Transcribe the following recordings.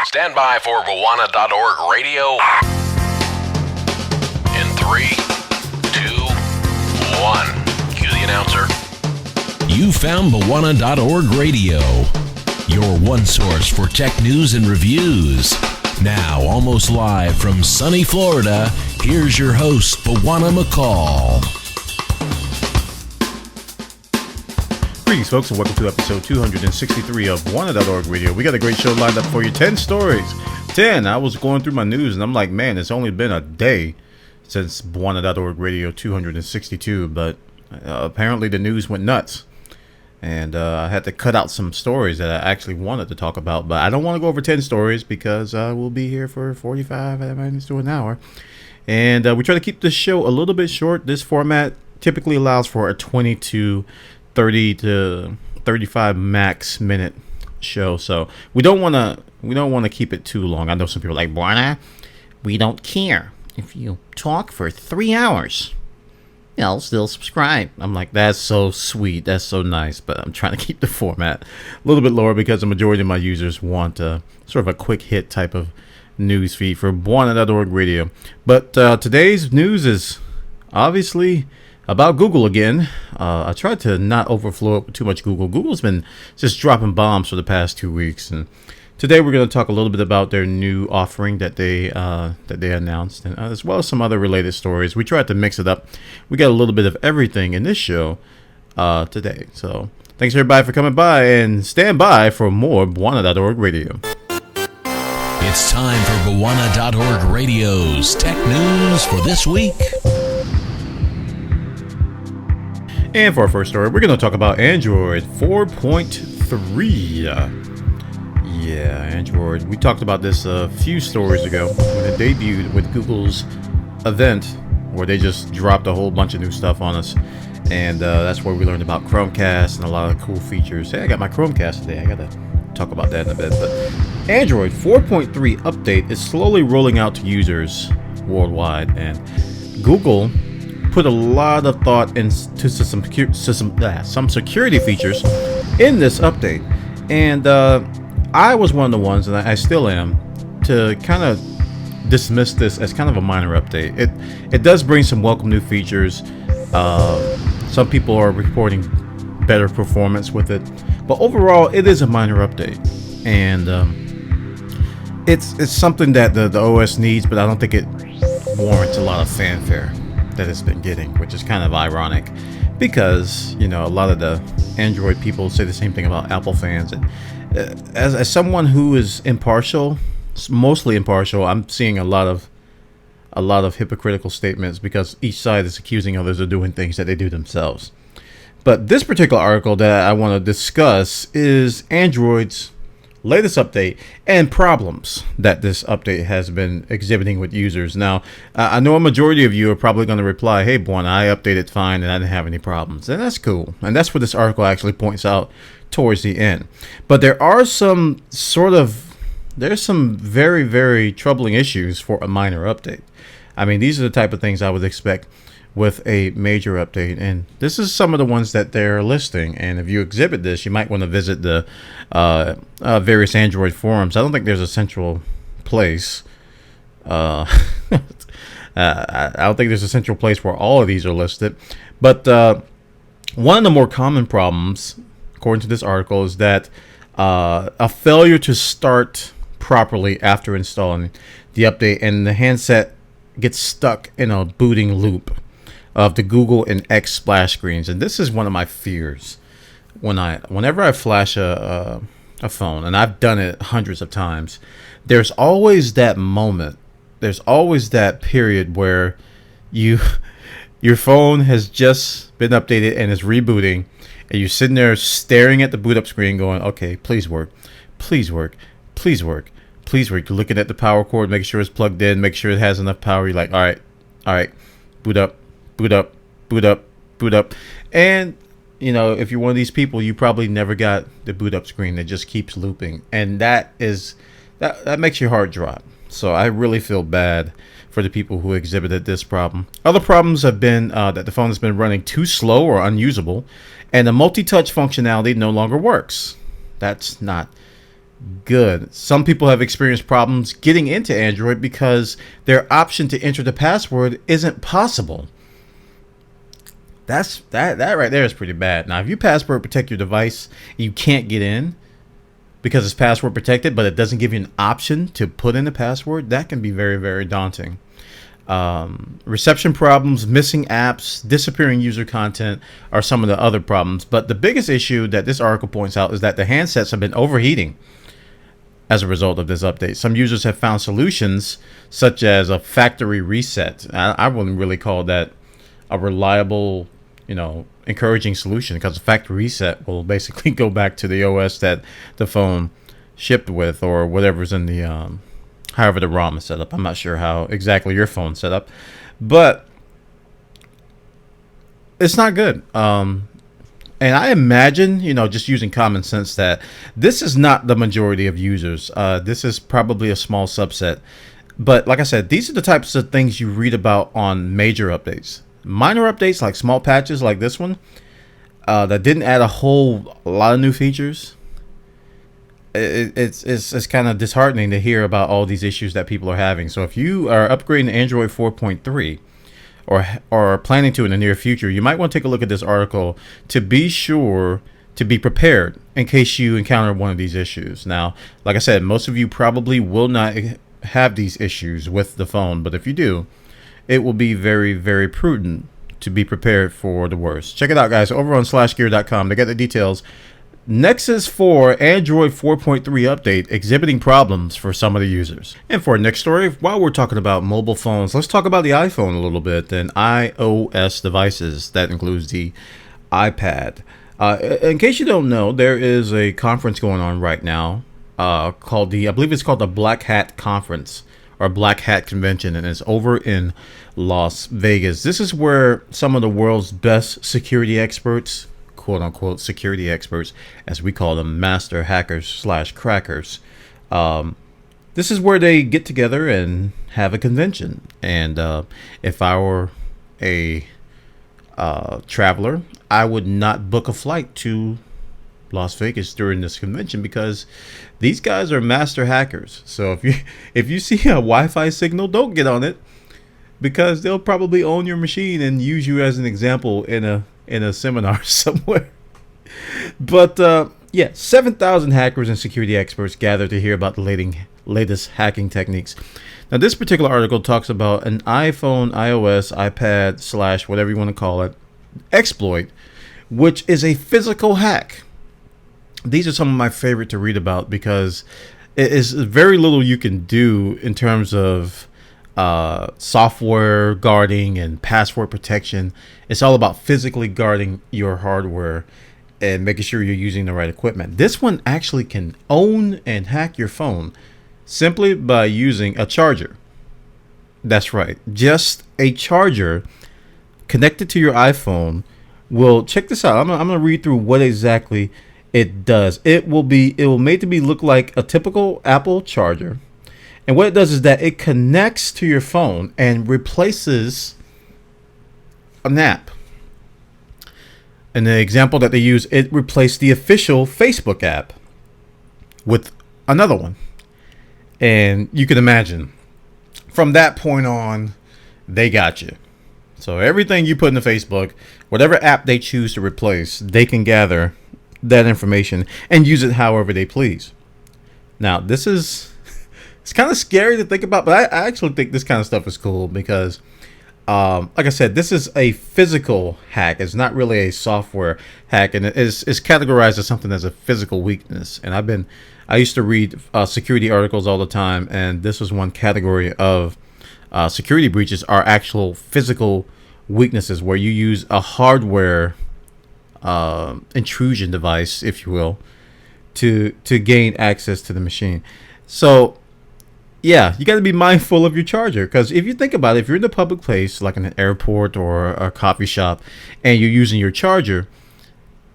Stand by for Bwana.org radio. In 3, 2, 1. Cue the announcer. You found Bwana.org radio, your one source for tech news and reviews. Now, almost live from sunny Florida, here's your host, Bwana McCall. Greetings, folks, and welcome to episode 263 of Bwana.org radio. We got a great show lined up for you. 10 stories. 10. I was going through my news, and I'm like, man, it's only been a day since Bwana.org radio 262, but apparently the news went nuts. And I had to cut out some stories that I actually wanted to talk about, but I don't want to go over 10 stories because we'll be here for 45 minutes to an hour. And we try to keep this show a little bit short. This format typically allows for a 20 to 30 to 35 max minute show, so we don't want to keep it too long. I know some people are like, Bwana, we don't care if you talk for 3 hours. I'll still subscribe. I'm like, that's so sweet, that's so nice, but I'm trying to keep the format a little bit lower because the majority of my users want sort of a quick hit type of news feed for Bwana.org radio. But today's news is obviously about Google again. I tried to not overflow it with too much Google. Google's been just dropping bombs for the past 2 weeks, and today we're going to talk a little bit about their new offering that they announced, and as well as some other related stories. We tried to mix it up. We got a little bit of everything in this show today. So thanks everybody for coming by, and stand by for more Bwana.org radio. It's time for Bwana.org radio's tech news for this week. And for our first story, we're going to talk about Android 4.3. Yeah, Android. We talked about this a few stories ago when it debuted with Google's event, where they just dropped a whole bunch of new stuff on us. And that's where we learned about Chromecast and a lot of cool features. Hey, I got my Chromecast today. I got to talk about that in a bit. But Android 4.3 update is slowly rolling out to users worldwide. And Google put a lot of thought into some security features in this update. And I was one of the ones, and I still am, to kind of dismiss this as kind of a minor update. It does bring some welcome new features. Some people are reporting better performance with it, but overall it is a minor update, and it's something that the OS needs, but I don't think it warrants a lot of fanfare that it's been getting, which is kind of ironic because, you know, a lot of the Android people say the same thing about Apple fans. And as someone who is impartial, mostly impartial, I'm seeing a lot of hypocritical statements because each side is accusing others of doing things that they do themselves. But this particular article that I want to discuss is Android's latest update and problems that this update has been exhibiting with users. Now, I know a majority of you are probably going to reply, hey, Bwana, I updated fine and I didn't have any problems. And that's cool. And that's what this article actually points out towards the end. But there are some there's some very, very troubling issues for a minor update. I mean, these are the type of things I would expect with a major update, and this is some of the ones that they're listing. And if you exhibit this, you might want to visit the various Android forums. I don't think there's a central place. I don't think there's a central place where all of these are listed. But one of the more common problems, according to this article, is that a failure to start properly after installing the update, and the handset gets stuck in a booting loop of the Google and X splash screens. And this is one of my fears whenever I flash a phone, and I've done it hundreds of times. There's always that moment, there's always that period where your phone has just been updated and is rebooting, and you're sitting there staring at the boot up screen going, okay, please work, please work, please work, please work. You're looking at the power cord, make sure it's plugged in, make sure it has enough power. You're like, all right, boot up, boot up, boot up, boot up. And, you know, if you're one of these people, you probably never got the boot up screen that just keeps looping. And that makes your heart drop. So I really feel bad for the people who exhibited this problem. Other problems have been that the phone has been running too slow or unusable, and the multi-touch functionality no longer works. That's not Good. Some people have experienced problems getting into Android because their option to enter the password isn't possible. That right there is pretty bad. Now, if you password protect your device, you can't get in because it's password protected, but it doesn't give you an option to put in a password. That can be very, very daunting. Reception problems, missing apps, disappearing user content are some of the other problems. But the biggest issue that this article points out is that the handsets have been overheating as a result of this update. Some users have found solutions such as a factory reset. I wouldn't really call that a reliable, encouraging solution, because the factory reset will basically go back to the OS that the phone shipped with, or whatever's in the however the ROM is set up. I'm not sure how exactly your phone's set up, but it's not good. And I imagine, just using common sense, that this is not the majority of users. This is probably a small subset. But like I said, these are the types of things you read about on major updates. Minor updates, like small patches like this one, that didn't add a whole lot of new features. It's kind of disheartening to hear about all these issues that people are having. So if you are upgrading to Android 4.3 or planning to in the near future, you might want to take a look at this article to be sure to be prepared in case you encounter one of these issues. Now, like I said, most of you probably will not have these issues with the phone, but if you do, it will be very, very prudent to be prepared for the worst. Check it out, guys, over on slashgear.com to get the details. Nexus 4 Android 4.3 update exhibiting problems for some of the users. And for our next story, while we're talking about mobile phones, let's talk about the iPhone a little bit and iOS devices. That includes the iPad. In case you don't know, there is a conference going on right now called I believe it's called the Black Hat Conference or Black Hat Convention, and it's over in Las Vegas. This is where some of the world's best security experts, quote unquote security experts, as we call them, master hackers / crackers. This is where they get together and have a convention. And if I were a traveler, I would not book a flight to Las Vegas during this convention, because these guys are master hackers. So if you see a Wi-Fi signal, don't get on it, because they'll probably own your machine and use you as an example in a seminar somewhere. But 7,000 hackers and security experts gathered to hear about the latest hacking techniques. Now, this particular article talks about an iPhone, iOS, iPad / whatever you want to call it, exploit, which is a physical hack. These are some of my favorite to read about, because it is very little you can do in terms of software guarding and password protection. It's all about physically guarding your hardware and making sure you're using the right equipment. This one actually can own and hack your phone simply by using a charger. That's right, just a charger connected to your iPhone will, check this out. I'm gonna read through what exactly it does. It will make to be look like a typical Apple charger. And what it does is that it connects to your phone and replaces an app. And the example that they use, it replaced the official Facebook app with another one. And you can imagine, from that point on, they got you. So everything you put into Facebook, whatever app they choose to replace, they can gather that information and use it however they please. Now, this is... it's kind of scary to think about, but I actually think this kind of stuff is cool, because, like I said, this is a physical hack. It's not really a software hack, and it's categorized as something as a physical weakness. And I used to read security articles all the time, and this was one category of security breaches are actual physical weaknesses where you use a hardware intrusion device, if you will, to gain access to the machine. So yeah, you got to be mindful of your charger, because if you think about it, if you're in a public place like in an airport or a coffee shop and you're using your charger,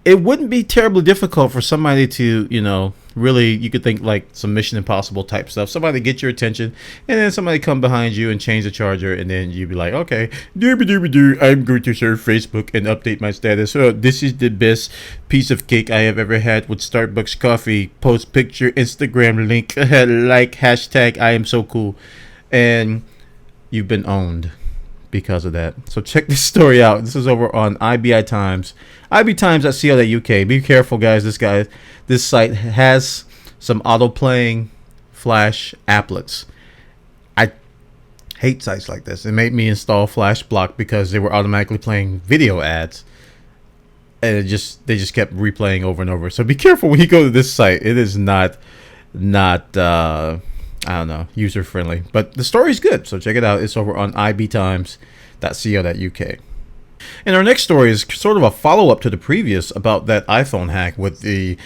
it wouldn't be terribly difficult for somebody to, really, you could think like some Mission Impossible type stuff. Somebody get your attention, and then somebody come behind you and change the charger, and then you'd be like, okay, I'm going to surf Facebook and update my status. Oh, this is the best piece of cake I have ever had with Starbucks coffee. Post picture, Instagram link, like, hashtag, I am so cool. And you've been owned because of that. So check this story out. This is over on IBI Times. ibtimes.co.uk. Be careful, guys. This site has some auto-playing Flash applets. I hate sites like this. It made me install Flash Block because they were automatically playing video ads, and they just kept replaying over and over. So be careful when you go to this site. It is not I don't know, user friendly, but the story's good, so check it out. It's over on ibtimes.co.uk. And our next story is sort of a follow-up to the previous about that iPhone hack with the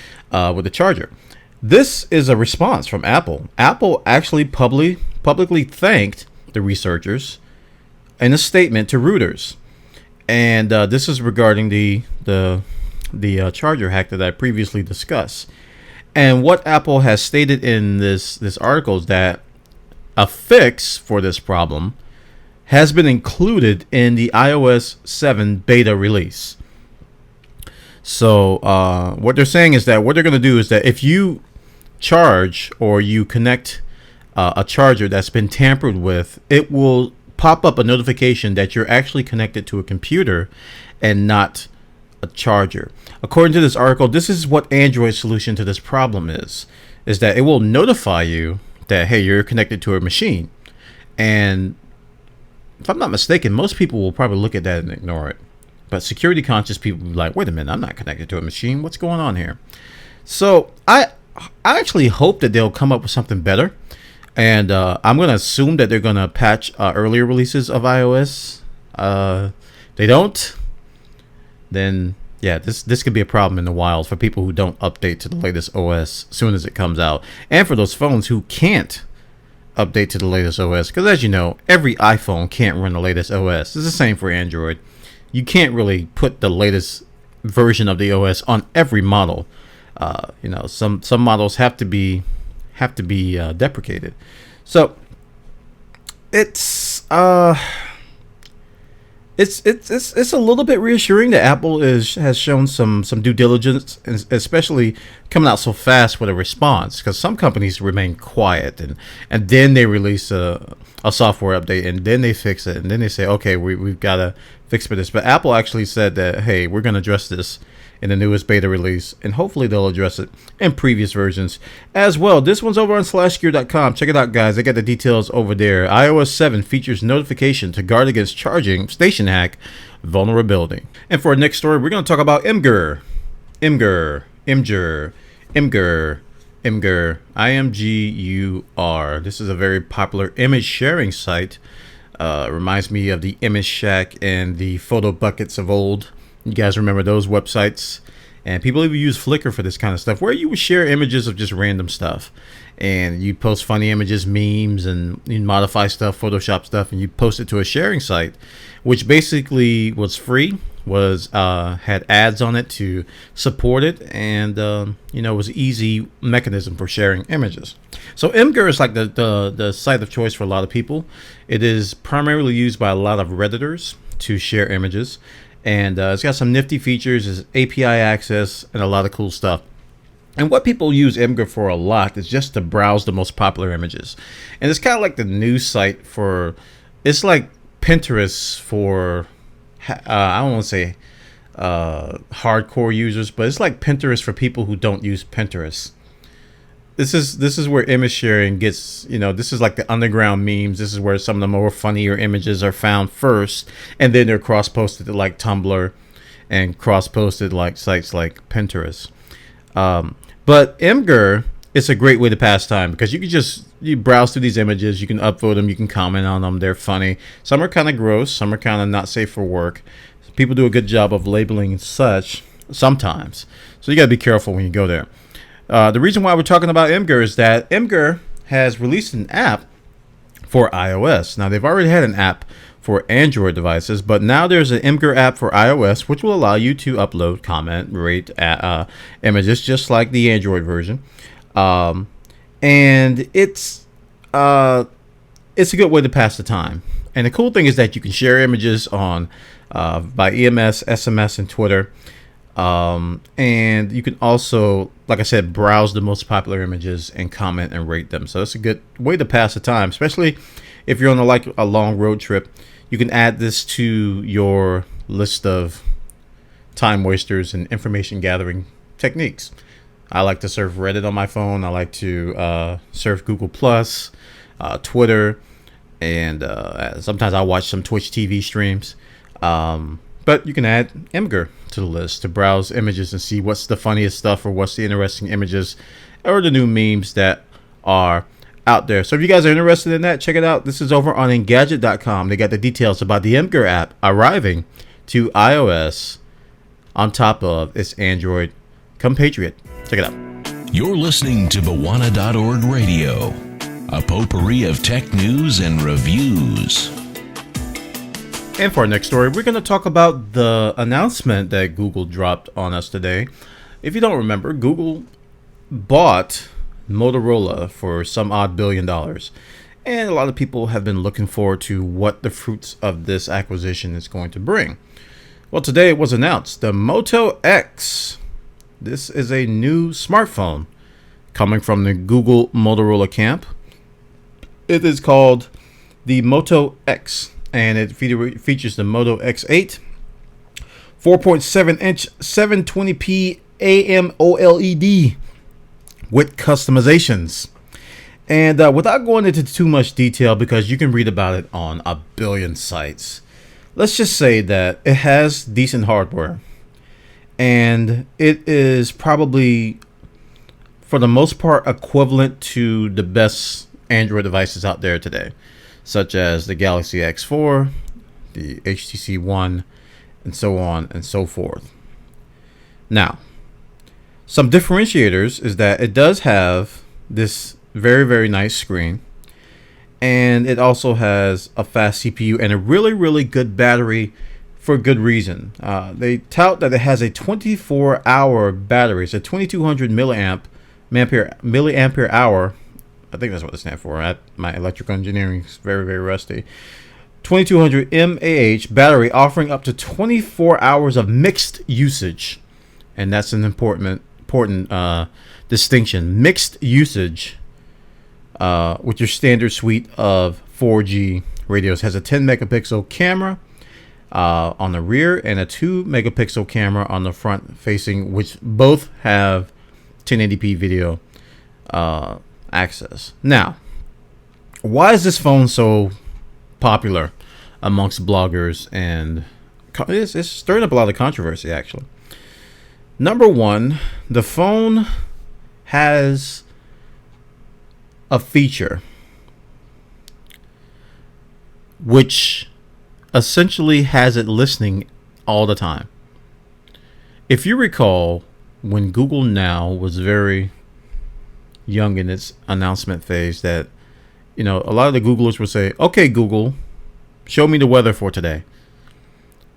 charger. This is a response from Apple. Apple actually publicly thanked the researchers in a statement to Reuters, and this is regarding the charger hack that I previously discussed. And what Apple has stated in this article is that a fix for this problem has been included in the iOS 7 beta release. So what they're saying is that what they're going to do is that if you charge or you connect a charger that's been tampered with, it will pop up a notification that you're actually connected to a computer and not a charger. According to this article, this is what Android's solution to this problem is that it will notify you that, hey, you're connected to a machine. And if I'm not mistaken, most people will probably look at that and ignore it. But security conscious people will be like, wait a minute, I'm not connected to a machine. What's going on here? So I actually hope that they'll come up with something better. And I'm going to assume that they're going to patch earlier releases of iOS. They don't, then yeah, this could be a problem in the wild for people who don't update to the latest OS as soon as it comes out, and for those phones who can't update to the latest OS, because as you know, every iPhone can't run the latest OS. It's the same for Android. You can't really put the latest version of the OS on every model. Some models have to be deprecated. So it's a little bit reassuring that Apple has shown some due diligence, and especially coming out so fast with a response, because some companies remain quiet and then they release a software update and then they fix it and then they say, okay, we've got to fix for this. But Apple actually said that, hey, we're going to address this in the newest beta release, and hopefully they'll address it in previous versions as well. This one's over on slashgear.com. Check it out, guys. I got the details over there. iOS 7 features notification to guard against charging station hack vulnerability. And for our next story, we're going to talk about Imgur. Imgur. IMGUR. This is a very popular image sharing site. Reminds me of the Image Shack and the Photo Buckets of old. You guys remember those websites? And people even use Flickr for this kind of stuff, where you would share images of just random stuff. And you post funny images, memes, and you modify stuff, Photoshop stuff, and you post it to a sharing site, which basically was free, had ads on it to support it, and was an easy mechanism for sharing images. So Imgur is like the site of choice for a lot of people. It is primarily used by a lot of Redditors to share images. And it's got some nifty features, is API access, and a lot of cool stuff. And what people use Imgur for a lot is just to browse the most popular images. And it's kind of like the news site it's like Pinterest for, I don't want to say hardcore users, but it's like Pinterest for people who don't use Pinterest. This is where image sharing gets, this is like the underground memes. This is where some of the more funnier images are found first, and then they're cross-posted to like Tumblr and cross-posted like sites like Pinterest. But Imgur is a great way to pass time, because you browse through these images, you can upvote them, you can comment on them, they're funny. Some are kind of gross, some are kind of not safe for work. People do a good job of labeling such sometimes, so you got to be careful when you go there. The reason why we're talking about Imgur is that Imgur has released an app for iOS. Now, they've already had an app for Android devices, but now there's an Imgur app for iOS, which will allow you to upload, comment, rate images just like the Android version. And it's a good way to pass the time. And the cool thing is that you can share images on by EMS, SMS, and Twitter. And you can also, like I said, browse the most popular images and comment and rate them. So it's a good way to pass the time, especially if you're on a long road trip. You can add this to your list of time wasters and information gathering techniques. I like to surf Reddit on my phone. I like to surf Google Plus, Twitter, and sometimes I watch some Twitch TV streams. But you can add Imgur to the list to browse images and see what's the funniest stuff or what's the interesting images or the new memes that are out there. So if you guys are interested in that, check it out. This is over on Engadget.com. They got the details about the Imgur app arriving to iOS on top of its Android compatriot. Check it out. You're listening to Bawana.org Radio, a potpourri of tech news and reviews. And for our next story, we're going to talk about the announcement that Google dropped on us today. If you don't remember, Google bought Motorola for some odd $1 billion. And a lot of people have been looking forward to what the fruits of this acquisition is going to bring. Well, today it was announced the Moto X. This is a new smartphone coming from the Google Motorola camp. It is called the Moto X, and it features the Moto X8, 4.7-inch 720p AMOLED with customizations. And without going into too much detail, because you can read about it on a billion sites, let's just say that it has decent hardware. And it is probably, for the most part, equivalent to the best Android devices out there today, such as the Galaxy X4, the HTC One, and so on and so forth. Now, some differentiators is that it does have this very, very nice screen, and it also has a fast CPU and a really, really good battery for good reason. They tout that it has a 24-hour battery. It's a 2200 milliampere hour. I think that's what it stands for. My electrical engineering is very, very rusty. 2200 mAh battery, offering up to 24 hours of mixed usage, and that's an important distinction. Mixed usage with your standard suite of 4G radios. Has a 10 megapixel camera on the rear and a 2 megapixel camera on the front facing, which both have 1080p video access. Now, why is this phone so popular amongst bloggers? And it's stirring up a lot of controversy, actually. Number one, the phone has a feature which essentially has it listening all the time. If you recall, when Google Now was very young in its announcement phase, that a lot of the Googlers would say, "Okay, Google, show me the weather for today,"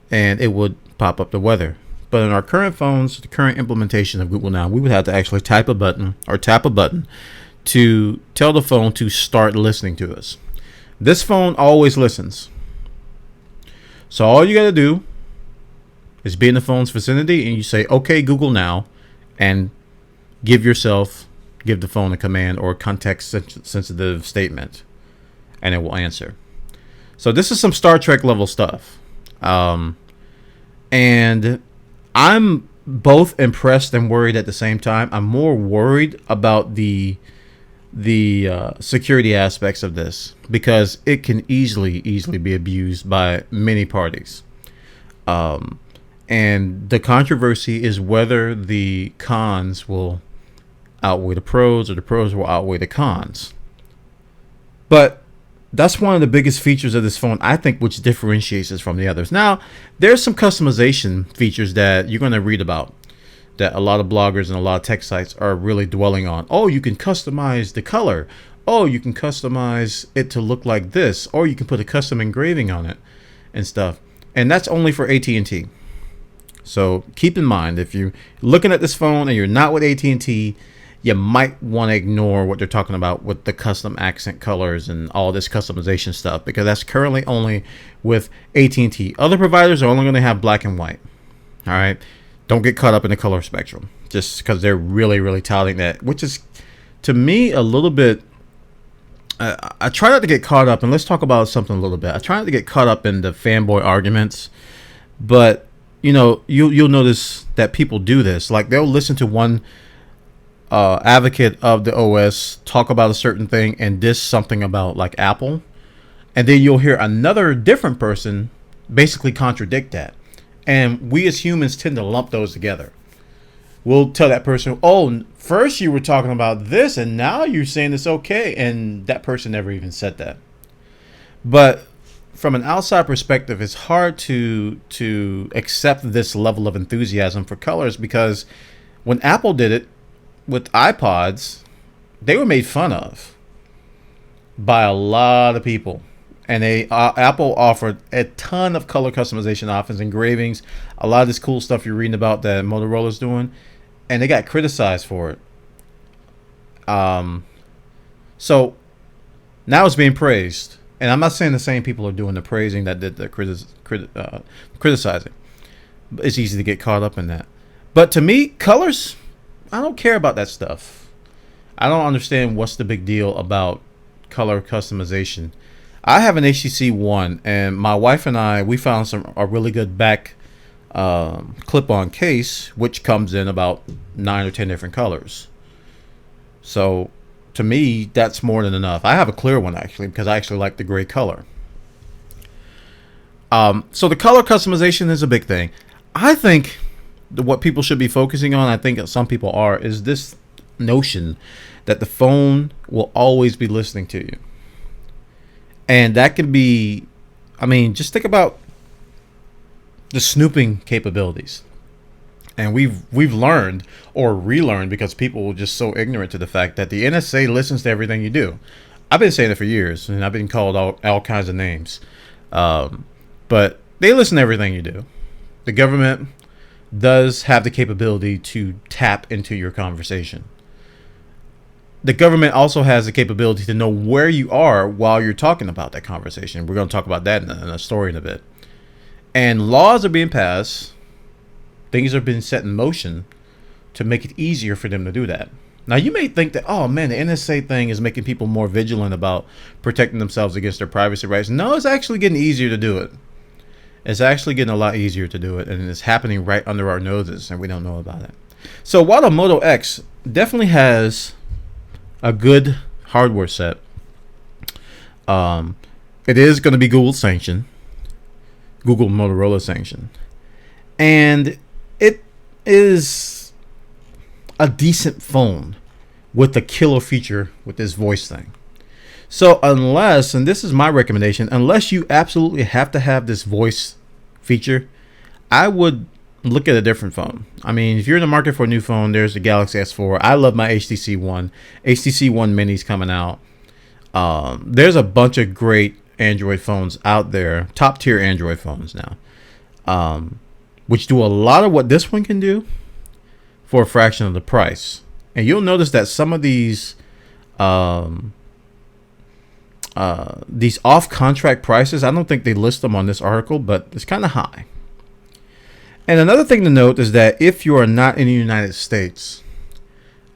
and it would pop up the weather. But in our current phones, the current implementation of Google Now, we would have to actually type a button or tap a button to tell the phone to start listening to us. This phone always listens. So all you got to do is be in the phone's vicinity and you say, "Okay, Google Now," and give the phone a command or a context sensitive statement, and it will answer. So this is some Star Trek level stuff. And I'm both impressed and worried at the same time. I'm more worried about the security aspects of this, because it can easily be abused by many parties. And the controversy is whether the cons will outweigh the pros or the pros will outweigh the cons. But that's one of the biggest features of this phone, I think, which differentiates us from the others. Now, there's some customization features that you're going to read about that a lot of bloggers and a lot of tech sites are really dwelling on. Oh, you can customize the color. oh, you can customize it to look like this, or you can put a custom engraving on it and stuff. And that's only for AT&T. So keep in mind, if you're looking at this phone and you're not with AT&T, you might want to ignore what they're talking about with the custom accent colors and all this customization stuff, because that's currently only with AT&T. Other providers are only going to have black and white. All right. Don't get caught up in the color spectrum just because they're really, really touting that, which is, to me, a little bit. I try not to get caught up, and let's talk about something a little bit. I try not to get caught up in the fanboy arguments, but you'll notice that people do this. Like, they'll listen to one advocate of the OS talk about a certain thing and diss something about like Apple, and then you'll hear another different person basically contradict that. And we as humans tend to lump those together. We'll tell that person, oh, first you were talking about this and now you're saying it's okay, and that person never even said that. But from an outside perspective, it's hard to accept this level of enthusiasm for colors, because when Apple did it with iPods, they were made fun of by a lot of people. And Apple offered a ton of color customization options, engravings, a lot of this cool stuff you're reading about that Motorola's doing, and they got criticized for it. So now it's being praised, and I'm not saying the same people are doing the praising that did the criticizing. It's easy to get caught up in that. But to me, colors, I don't care about that stuff. I don't understand what's the big deal about color customization. I have an HTC One, and my wife and I, we found a really good back clip-on case, which comes in about 9 or 10 different colors. So to me, that's more than enough. I have a clear one, actually, because I actually like the gray color. So the color customization is a big thing. I think what people should be focusing on, I think some people are, is this notion that the phone will always be listening to you. And that can be, I mean, just think about the snooping capabilities. And we've learned or relearned, because people were just so ignorant to the fact that the NSA listens to everything you do. I've been saying it for years, and I've been called all kinds of names. But they listen to everything you do. The government does have the capability to tap into your conversation. The government also has the capability to know where you are while you're talking about that conversation. We're going to talk about that in a story in a bit. And laws are being passed. Things are being set in motion to make it easier for them to do that. Now, you may think that, oh man, the NSA thing is making people more vigilant about protecting themselves against their privacy rights. No, it's actually getting easier to do it. It's actually getting a lot easier to do it, and it's happening right under our noses, and we don't know about it. So while the Moto X definitely has a good hardware set, it is going to be Google sanctioned, Google Motorola sanctioned, and it is a decent phone with a killer feature with this voice thing. So unless, and this is my recommendation, unless you absolutely have to have this voice feature, I would look at a different phone. I mean, if you're in the market for a new phone, there's the Galaxy S4. I love my HTC One. HTC One Mini's coming out. There's a bunch of great Android phones out there, top tier Android phones now, which do a lot of what this one can do for a fraction of the price. And you'll notice that some of these off-contract prices, I don't think they list them on this article, but it's kind of high. And another thing to note is that if you are not in the United States,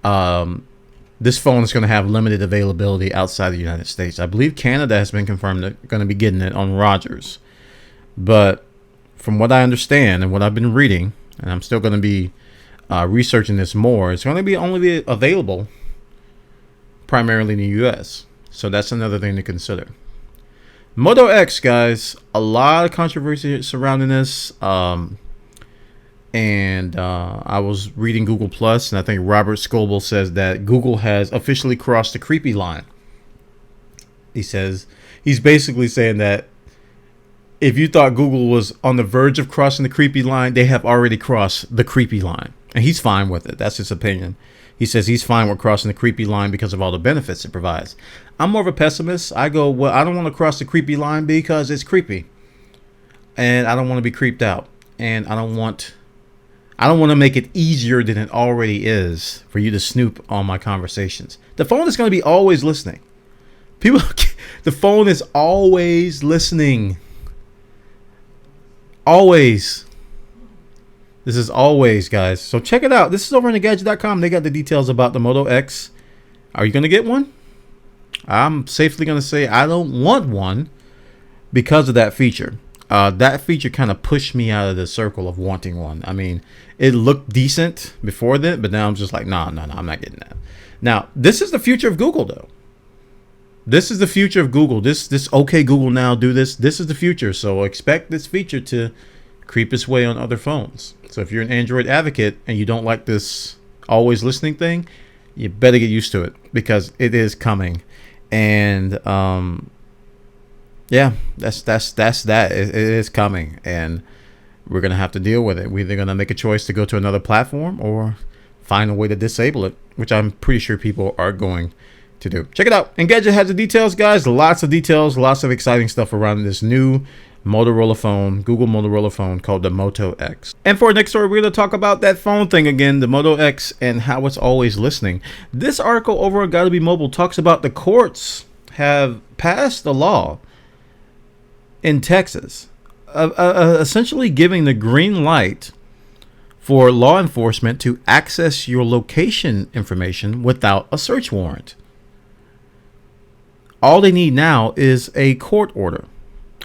this phone is going to have limited availability outside the United States. I believe Canada has been confirmed that they're going to be getting it on Rogers. But from what I understand and what I've been reading, and I'm still going to be researching this more, it's going to be only be available primarily in the U.S. So that's another thing to consider. Moto X, guys, a lot of controversy surrounding this. And I was reading Google Plus, and I think Robert Scoble says that Google has officially crossed the creepy line. He says, he's basically saying that if you thought Google was on the verge of crossing the creepy line, they have already crossed the creepy line. And he's fine with it. That's his opinion. He says he's fine with crossing the creepy line because of all the benefits it provides. I'm more of a pessimist. I go, well, I don't want to cross the creepy line because it's creepy, and I don't want to be creeped out, and I don't want to make it easier than it already is for you to snoop on my conversations. The phone is going to be always listening. The phone is always listening. Always. This is always, guys. So check it out. This is over on thegadget.com. They got the details about the Moto X. Are you going to get one? I'm safely going to say I don't want one because of that feature. That feature kind of pushed me out of the circle of wanting one. I mean, it looked decent before that, but now I'm just like, no, I'm not getting that. Now, this is the future of Google, though. This is the future of Google. This okay, Google now do this. This is the future. So expect this feature to creep its way on other phones. So if you're an Android advocate and you don't like this always listening thing, you better get used to it because it is coming. And yeah, that's that. It is coming, and we're gonna have to deal with it. We're either gonna make a choice to go to another platform or find a way to disable it, which I'm pretty sure people are going to do. Check it out. Engadget has the details, guys. Lots of details, lots of exciting stuff around this new Motorola phone, Google Motorola phone called the Moto X. And for our next story, we're going to talk about that phone thing again, the Moto X, and how it's always listening. This article over on Gotta Be Mobile talks about the courts have passed a law in Texas, essentially giving the green light for law enforcement to access your location information without a search warrant. All they need now is a court order,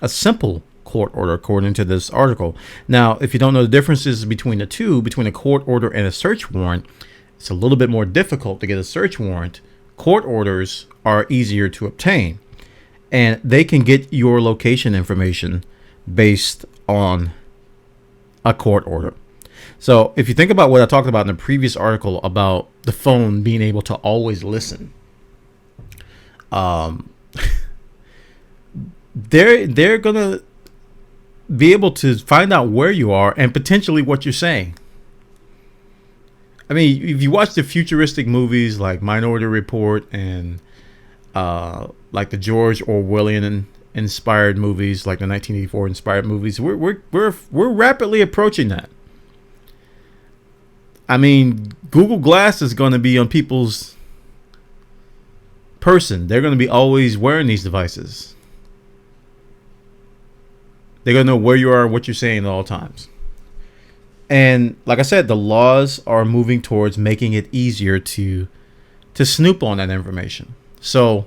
a simple court order, according to this article. Now, if you don't know the differences between the two, between a court order and a search warrant, it's a little bit more difficult to get a search warrant. Court orders are easier to obtain, and they can get your location information based on a court order. So if you think about what I talked about in the previous article about the phone being able to always listen, they're gonna be able to find out where you are and potentially what you're saying. I mean, if you watch the futuristic movies like Minority Report and like the George Orwellian inspired movies, like the 1984 inspired movies, we're rapidly approaching that. I mean, Google Glass is going to be on people's person. They're going to be always wearing these devices. They're going to know where you are, what you're saying at all times. And like I said, the laws are moving towards making it easier to snoop on that information. So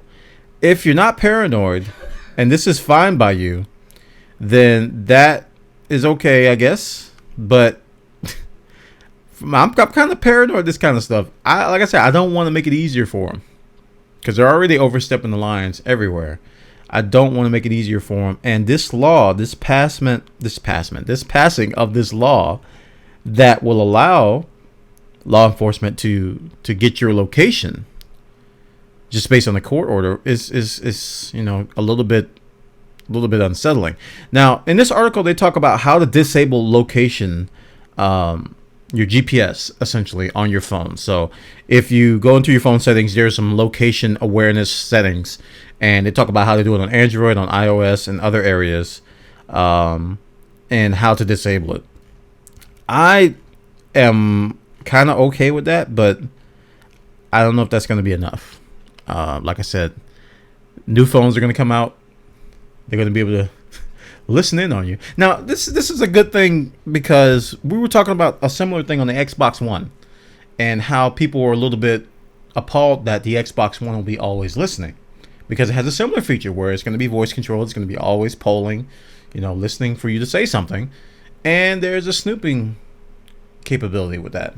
if you're not paranoid and this is fine by you, then that is okay, I guess. But I'm kind of paranoid, this kind of stuff. Like I said, I don't want to make it easier for them because they're already overstepping the lines everywhere. I don't want to make it easier for them. And this law, this passing of this law that will allow law enforcement to get your location just based on the court order is a little bit unsettling. Now, in this article, they talk about how to disable location, your GPS essentially on your phone. So if you go into your phone settings, there's some location awareness settings, and they talk about how to do it on Android, on iOS, and other areas, and how to disable it. I am kind of okay with that, but I don't know if that's going to be enough. Like I said, new phones are going to come out. They're going to be able to listen in on you. Now, this is a good thing because we were talking about a similar thing on the Xbox One and how people were a little bit appalled that the Xbox One will be always listening because it has a similar feature where it's going to be voice controlled. It's going to be always polling, listening for you to say something. And there's a snooping capability with that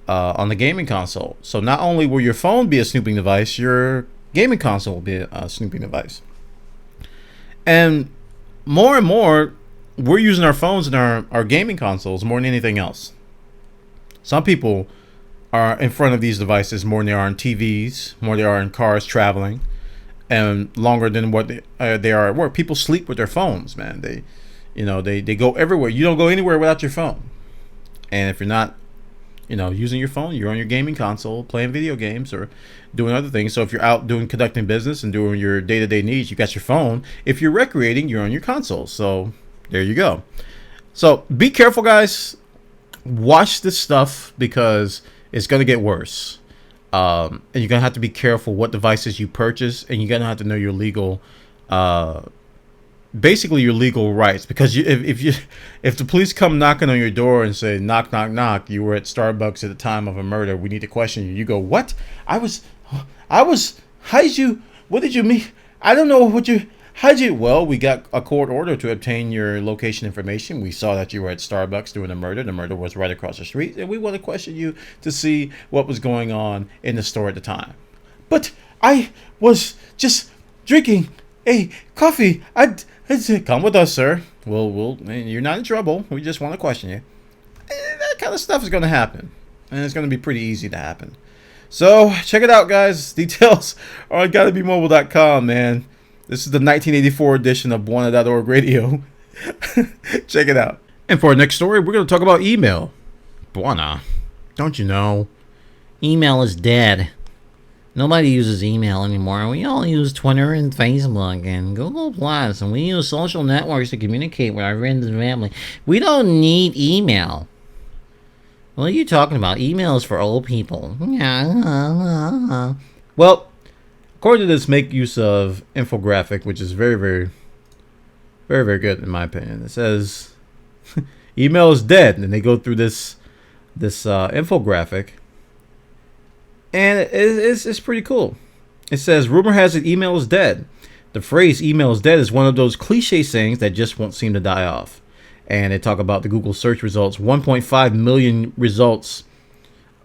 on the gaming console. So not only will your phone be a snooping device, your gaming console will be a snooping device. And more, we're using our phones and our gaming consoles more than anything else. Some people are in front of these devices more than they are on TVs, more than they are in cars traveling, and longer than what they are at work. People sleep with their phones, man. They go everywhere. You don't go anywhere without your phone. And if you're not, using your phone. You're on your gaming console, playing video games or doing other things. So if you're out conducting business and doing your day-to-day needs, you got your phone. If you're recreating, you're on your console. So there you go. So be careful, guys. Watch this stuff because it's going to get worse. And you're going to have to be careful what devices you purchase, and you're going to have to know your legal, basically your legal rights. Because if the police come knocking on your door and say, knock, knock, knock, you were at Starbucks at the time of a murder, we need to question you. You go, what? What did you mean? I don't know well, we got a court order to obtain your location information. We saw that you were at Starbucks doing a murder. The murder was right across the street, and we want to question you to see what was going on in the store at the time. But I was just drinking a coffee. I said, come with us, sir. You're not in trouble. We just want to question you. And that kind of stuff is going to happen, and it's going to be pretty easy to happen. So check it out, guys. Details are on gottabemobile.com, man. This is the 1984 edition of Buona.org Radio. Check it out. And for our next story, we're going to talk about email. Buona, don't you know? Email is dead. Nobody uses email anymore. We all use Twitter and Facebook and Google Plus, and we use social networks to communicate with our friends and family. We don't need email. What are you talking about? Email is for old people. Well, according to this make use of infographic, which is very, very, very, very good in my opinion. It says email is dead, and they go through this infographic, and it's pretty cool. It says rumor has it email is dead. The phrase email is dead is one of those cliche sayings that just won't seem to die off. And they talk about the Google search results, 1.5 million results.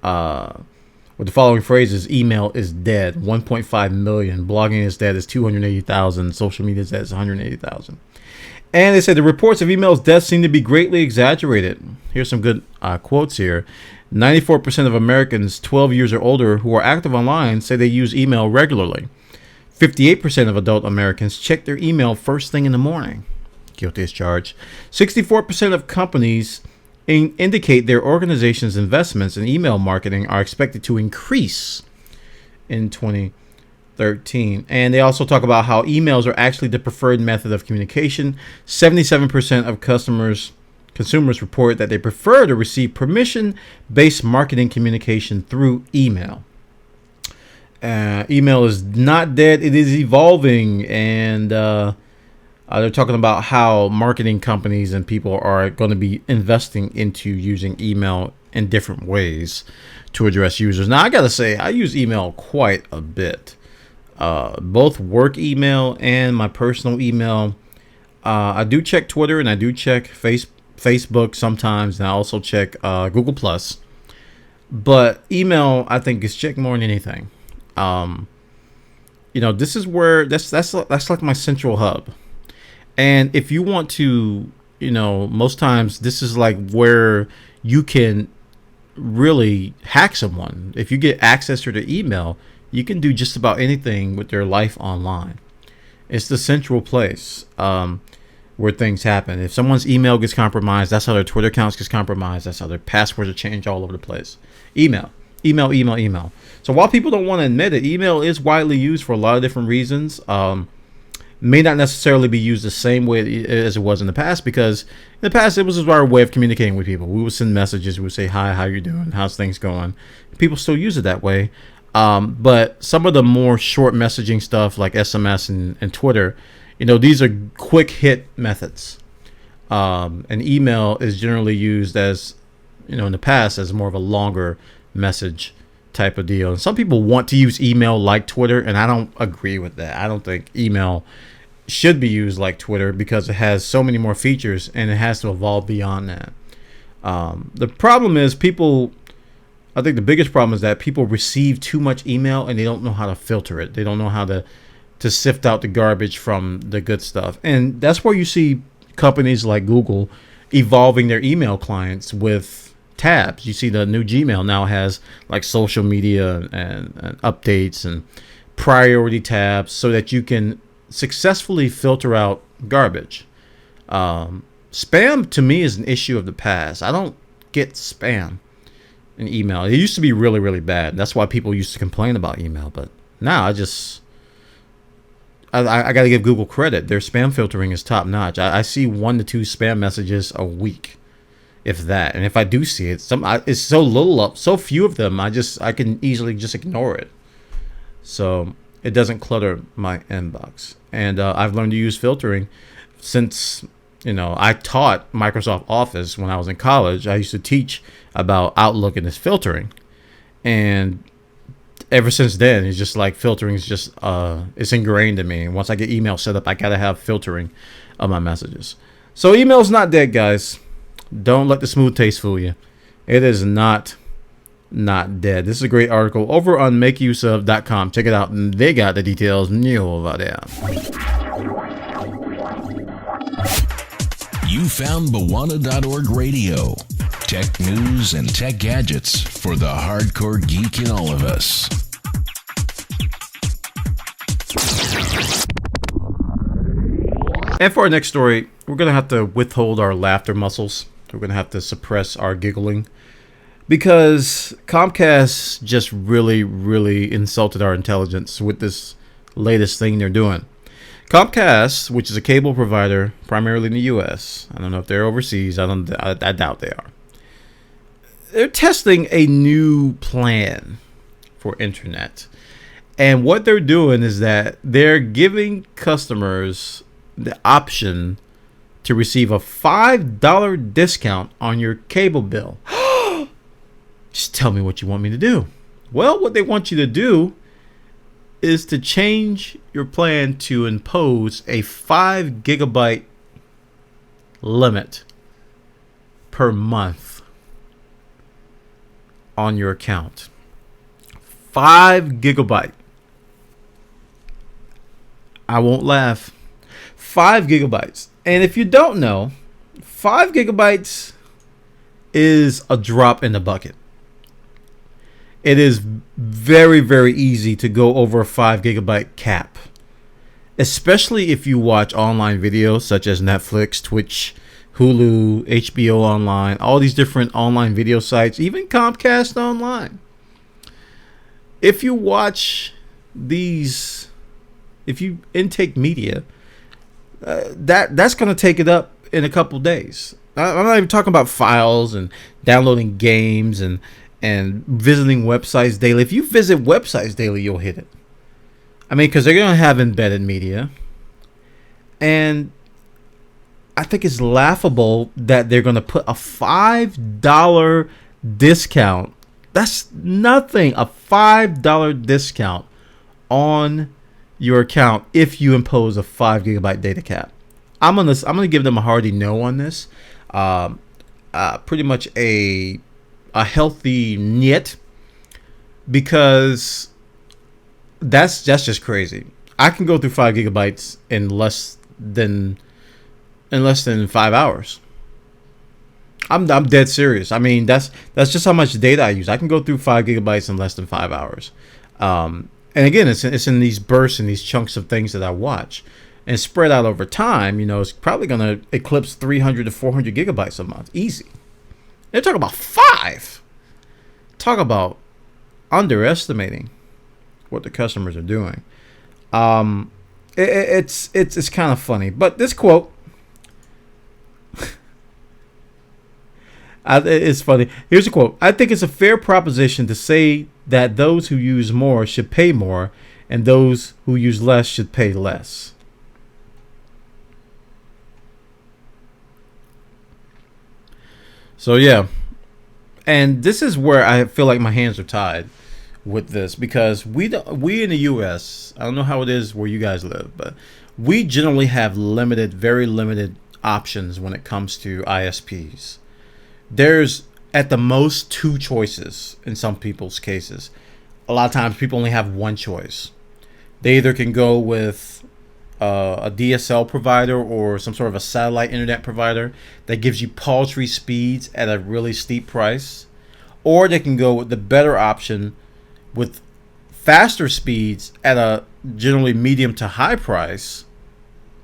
With the following phrases: email is dead, 1.5 million. Blogging is dead is 280,000. Social media is dead is 180,000. And they said the reports of email's death seem to be greatly exaggerated. Here's some good quotes here. 94% of Americans 12 years or older who are active online say they use email regularly. 58% of adult Americans check their email first thing in the morning. Guilty as charged. 64% of companies indicate their organization's investments in email marketing are expected to increase in 2013. And they also talk about how emails are actually the preferred method of communication. 77% of consumers report that they prefer to receive permission-based marketing communication through email. Email is not dead. It is evolving. And they're talking about how marketing companies and people are going to be investing into using email in different ways to address users. Now, I got to say, I use email quite a bit. Both work email and my personal email. I do check Twitter and I do check Facebook sometimes. And I also check Google Plus. But email, I think, is checked more than anything. This is where that's like my central hub. And if you want to, most times this is like where you can really hack someone. If you get access to their email, you can do just about anything with their life online. It's the central place where things happen. If someone's email gets compromised, that's how their Twitter accounts gets compromised. That's how their passwords are changed all over the place. Email. So while people don't want to admit it, email is widely used for a lot of different reasons. May not necessarily be used the same way as it was in the past, because in the past it was our way of communicating with people. We would send messages, we would say, hi, how you doing, how's things going. People still use it that way, but some of the more short messaging stuff like SMS and Twitter, these are quick hit methods, and email is generally used as, in the past, as more of a longer message type of deal. And some people want to use email like Twitter, and I don't agree with that. I don't think email should be used like Twitter because it has so many more features and it has to evolve beyond that. The problem is I think the biggest problem is that people receive too much email and they don't know how to filter it. They don't know how to sift out the garbage from the good stuff. And that's where you see companies like Google evolving their email clients with tabs. You see the new Gmail now has like social media and updates and priority tabs so that you can successfully filter out garbage. Spam to me is an issue of the past. I don't get spam. in email. It used to be really, really bad. That's why people used to complain about email. But now I got to give Google credit. Their spam filtering is top notch. I see 1 to 2 spam messages a week, if that. And if I do see it, it's so little, so few of them. I can easily just ignore it. So it doesn't clutter my inbox. And I've learned to use filtering since, I taught Microsoft Office when I was in college. I used to teach about Outlook and its filtering. And ever since then, it's just like filtering is just, it's ingrained in me. And once I get email set up, I got to have filtering of my messages. So email's not dead, guys. Don't let the smooth taste fool you. It is not dead. This is a great article over on makeuseof.com. Check it out. And they got the details new over there. You found Bwana.org Radio. Tech news and tech gadgets for the hardcore geek in all of us. And for our next story, we're going to have to withhold our laughter muscles. We're going to have to suppress our giggling. Because Comcast just really, really insulted our intelligence with this latest thing they're doing. Comcast, which is a cable provider primarily in the U.S. I don't know if they're overseas. I doubt they are. They're testing a new plan for internet. And what they're doing is that they're giving customers the option to receive a $5 discount on your cable bill. Just tell me what you want me to do. Well, what they want you to do is to change your plan to impose a 5 gigabyte limit per month on your account. 5 gigabyte. I won't laugh. 5 gigabytes. And if you don't know, 5 gigabytes is a drop in the bucket. It is very, very easy to go over a 5 gigabyte cap, especially if you watch online videos such as Netflix, Twitch, Hulu, HBO Online, all these different online video sites, even Comcast Online. If you watch these, if you intake media, that's going to take it up in a couple days. I'm not even talking about files and downloading games and visiting websites daily. If you visit websites daily, you'll hit it. I mean, because they're going to have embedded media. And I think it's laughable that they're going to put a $5 discount. That's nothing. A $5 discount on your account if you impose a 5 gigabyte data cap. I'm gonna give them a hearty no on this. Pretty much a healthy niet, because that's just crazy. I can go through 5 gigabytes in less than 5 hours. I'm dead serious. I mean, that's just how much data I use. I can go through 5 gigabytes in less than 5 hours. And again, it's in these bursts and these chunks of things that I watch, and spread out over time. It's probably gonna eclipse 300 to 400 gigabytes a month, easy. They're talking about 5. Talk about underestimating what the customers are doing. It's kind of funny, but this quote, it's funny. Here's a quote. I think it's a fair proposition to say that those who use more should pay more, and those who use less should pay less. So yeah, and this is where I feel like my hands are tied with this, because we in the U.S., I don't know how it is where you guys live, but we generally have very limited options when it comes to ISPs. There's at the most 2 choices in some people's cases. A lot of times people only have one choice. They either can go with a DSL provider or some sort of a satellite internet provider that gives you paltry speeds at a really steep price, or they can go with the better option with faster speeds at a generally medium to high price,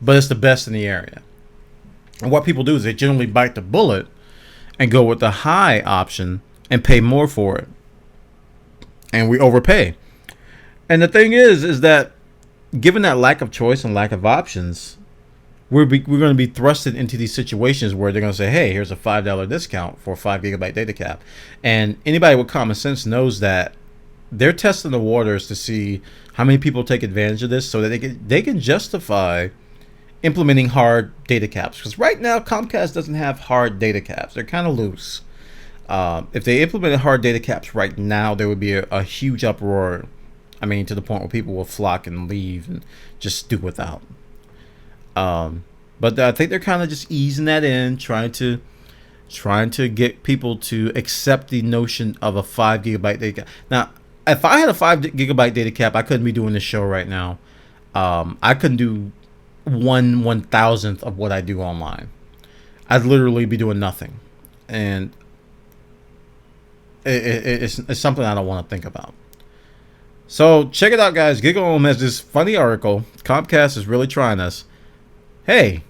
but it's the best in the area. And what people do is they generally bite the bullet and go with the high option and pay more for it. And we overpay. And the thing is that given that lack of choice and lack of options, we're going to be thrusted into these situations where they're going to say, hey, here's a $5 discount for a 5 gigabyte data cap. And anybody with common sense knows that they're testing the waters to see how many people take advantage of this so that they can justify implementing hard data caps. Because right now, Comcast doesn't have hard data caps. They're kind of loose. If they implemented hard data caps right now, there would be a huge uproar. I mean, to the point where people will flock and leave and just do without. But I think they're kind of just easing that in, trying to get people to accept the notion of a 5 gigabyte data cap. Now, if I had a 5 gigabyte data cap, I couldn't be doing this show right now. I couldn't do 1/1000th of what I do online. I'd literally be doing nothing, and it's something I don't want to think about. So check it out, guys. Giggle has this funny article. Comcast is really trying us. Hey,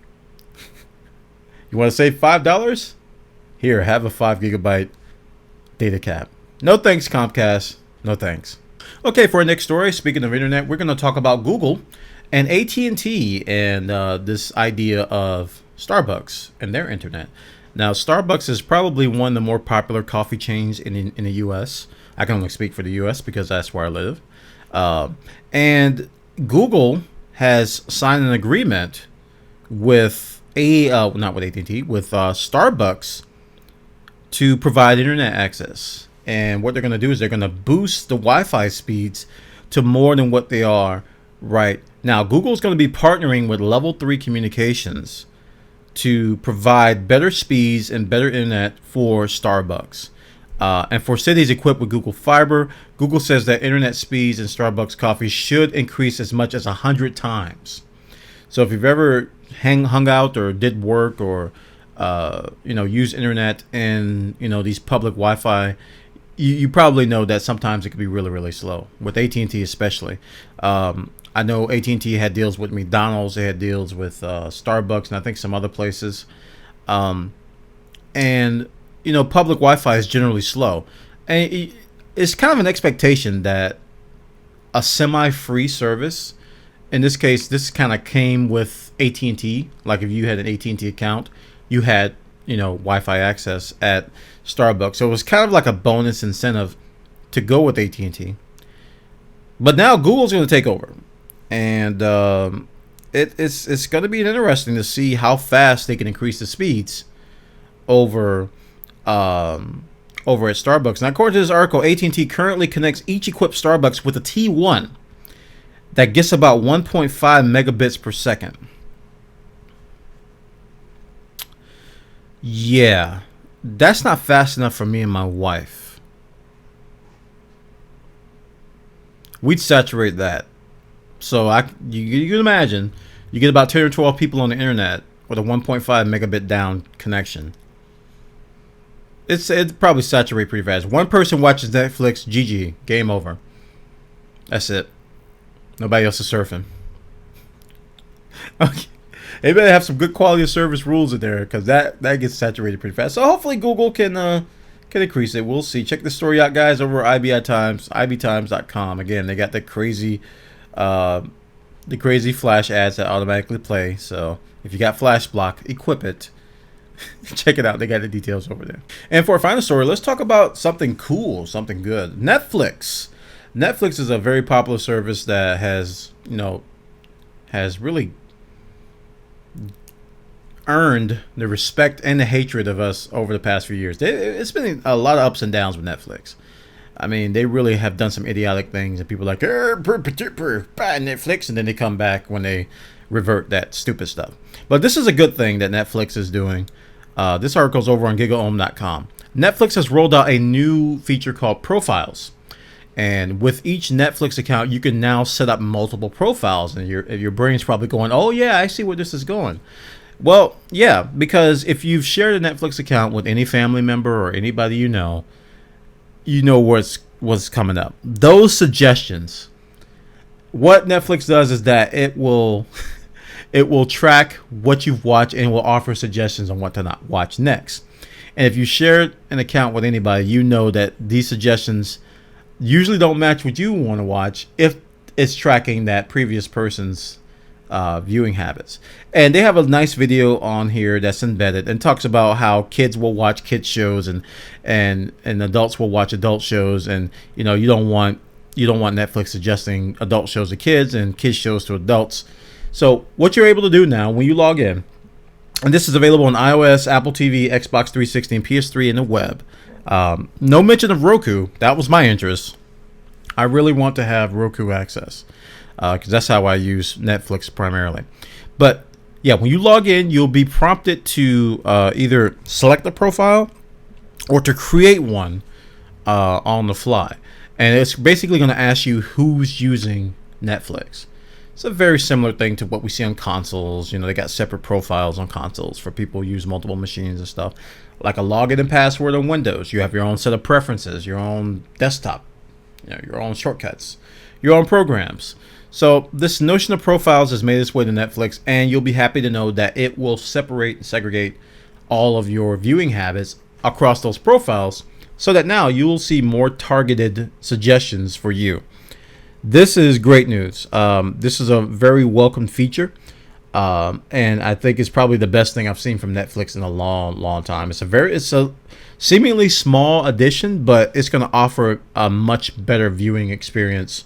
you want to save $5? Here, have a 5 gigabyte data cap. No thanks, Comcast. No thanks. Okay, for our next story, speaking of internet, we're going to talk about Google and AT&T and this idea of Starbucks and their internet. Now, Starbucks is probably one of the more popular coffee chains in the U.S. I can only speak for the U.S. because that's where I live. And Google has signed an agreement with not with AT&T, with Starbucks to provide internet access. And what they're going to do is they're going to boost the Wi-Fi speeds to more than what they are right now. Google's going to be partnering with Level 3 Communications to provide better speeds and better internet for Starbucks. And for cities equipped with Google Fiber, Google says that internet speeds in Starbucks coffee should increase as much as 100 times. So if you've ever hung out or did work or use internet in these public Wi-Fi, you probably know that sometimes it can be really, really slow with AT&T especially. I know AT&T had deals with McDonald's, they had deals with Starbucks, and I think some other places. And public Wi-Fi is generally slow, and it's kind of an expectation that a semi-free service, in this case, this kind of came with AT&T. Like if you had an AT&T account, you had Wi-Fi access at Starbucks, so it was kind of like a bonus incentive to go with AT&T. But now Google's going to take over, and it's going to be interesting to see how fast they can increase the speeds over at Starbucks. Now, according to this article, AT&T currently connects each equipped Starbucks with a T1 that gets about 1.5 megabits per second. Yeah, that's not fast enough for me and my wife. We'd saturate that. So you can imagine, you get about 10 or 12 people on the internet with a 1.5 megabit down connection. It'd probably saturate pretty fast. One person watches Netflix, GG, game over. That's it. Nobody else is surfing. Okay. They better have some good quality of service rules in there, because that gets saturated pretty fast. So hopefully Google can increase it. We'll see. Check the story out, guys, over at ibtimes.com. Again, they got the crazy flash ads that automatically play. So if you got flash block, equip it. Check it out. They got the details over there. And for our final story, let's talk about something cool, something good. Netflix. Netflix is a very popular service that has really earned the respect and the hatred of us over the past few years. It's been a lot of ups and downs with Netflix. I mean, they really have done some idiotic things, and people are like, bad Netflix, and then they come back when they revert that stupid stuff. But this is a good thing that Netflix is doing. This article's over on gigaohm.com. Netflix has rolled out a new feature called Profiles. And with each Netflix account, you can now set up multiple profiles. And your brain's probably going, oh, yeah, I see where this is going. Well, yeah, because if you've shared a Netflix account with any family member or anybody you know what's coming up. Those suggestions, what Netflix does is that it will track what you've watched and will offer suggestions on what to not watch next. And if you share an account with anybody, you know that these suggestions usually don't match what you want to watch if it's tracking that previous person's viewing habits. And they have a nice video on here that's embedded and talks about how kids will watch kids shows and adults will watch adult shows, and you don't want Netflix suggesting adult shows to kids and kids shows to adults. So what you're able to do now when you log in, and this is available on iOS, Apple TV, Xbox 360, and PS3 and the web. No mention of Roku. That was my interest. I really want to have Roku access because that's how I use Netflix primarily. But yeah, when you log in, you'll be prompted to either select a profile or to create one on the fly. And it's basically going to ask you who's using Netflix. It's a very similar thing to what we see on consoles. They got separate profiles on consoles for people who use multiple machines and stuff. Like a login and password on Windows. You have your own set of preferences, your own desktop, your own shortcuts, your own programs. So this notion of profiles has made its way to Netflix, and you'll be happy to know that it will separate and segregate all of your viewing habits across those profiles, so that now you will see more targeted suggestions for you. This is great news. This is a very welcome feature, and I think it's probably the best thing I've seen from Netflix in a long time. It's a seemingly small addition, but it's going to offer a much better viewing experience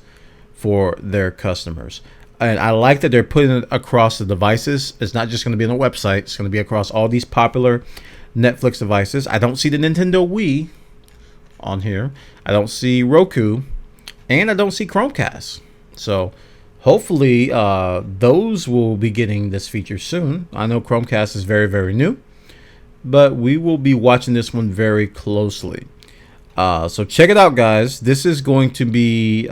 for their customers. And I like that they're putting it across the devices. It's not just going to be on the website. It's going to be across all these popular Netflix devices. I don't see the Nintendo Wii on here. I don't see Roku. And I don't see Comcast. So hopefully those will be getting this feature soon. I know Comcast is very, very new, but we will be watching this one very closely. So check it out, guys. This is going to be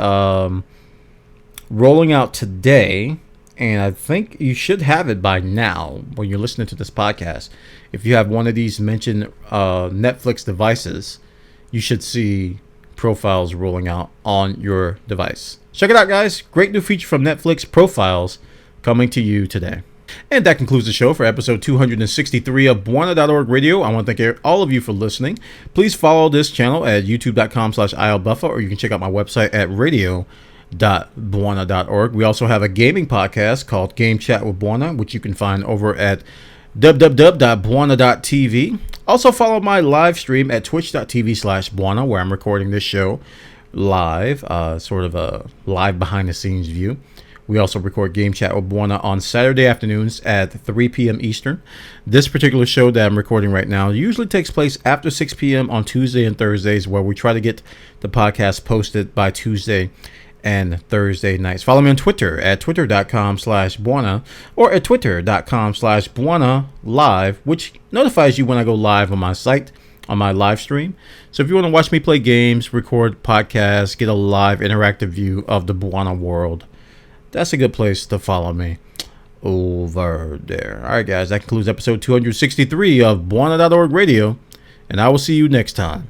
rolling out today, and I think you should have it by now when you're listening to this podcast. If you have one of these mentioned Netflix devices, you should see profiles rolling out on your device. Check it out, guys. Great new feature from Netflix, Profiles, coming to you today. And that concludes the show for episode 263 of Buona.org Radio. I want to thank all of you for listening. Please follow this channel at youtube.com/ilbuffa, or you can check out my website at radio.buona.org. We also have a gaming podcast called Game Chat with Buona, which you can find over at www.buona.tv. Also follow my live stream at twitch.tv/Buona, where I'm recording this show live, sort of a live behind the scenes view. We also record Game Chat with Buona on Saturday afternoons at 3 p.m. Eastern. This particular show that I'm recording right now usually takes place after 6 p.m. on Tuesday and Thursdays, where we try to get the podcast posted by Tuesday and Thursday nights. Follow me on Twitter at twitter.com/Buona or at twitter.com/Buona live, which notifies you when I go live on my site, on my live stream. So if you want to watch me play games, record podcasts, get a live interactive view of the Buona world, that's a good place to follow me over there. All right, guys, that concludes episode 263 of Buona.org Radio, and I will see you next time.